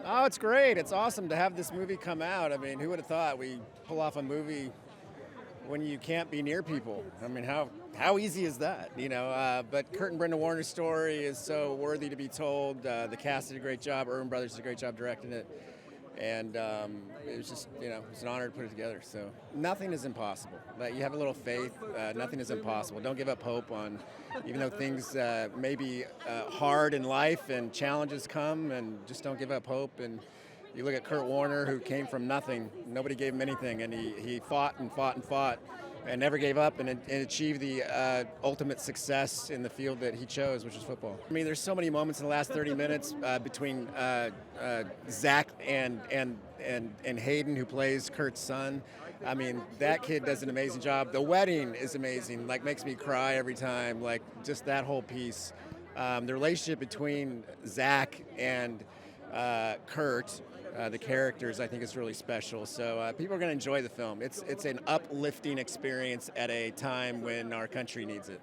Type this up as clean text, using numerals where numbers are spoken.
Oh, it's great. It's awesome to have this movie come out. I mean, who would have thought we pull off a movie when you can't be near people? I mean, how easy is that? But Kurt and Brenda Warner's story is so worthy to be told. The cast did a great job. Urban Brothers did a great job directing it, and it was just it's an honor to put it together. So nothing is impossible. But you have a little faith. Nothing is impossible. Don't give up hope on, even though things may be hard in life and challenges come, and just don't give up hope. And you look at Kurt Warner, who came from nothing. Nobody gave him anything, and he fought and fought and fought and never gave up and achieved the ultimate success in the field that he chose, which is football. I mean, there's so many moments in the last 30 minutes between Zach and Hayden, who plays Kurt's son. I mean, that kid does an amazing job. The wedding is amazing, like makes me cry every time, like just that whole piece. The relationship between Zach and Kurt, the characters, I think is really special. So people are going to enjoy the film. It's an uplifting experience at a time when our country needs it.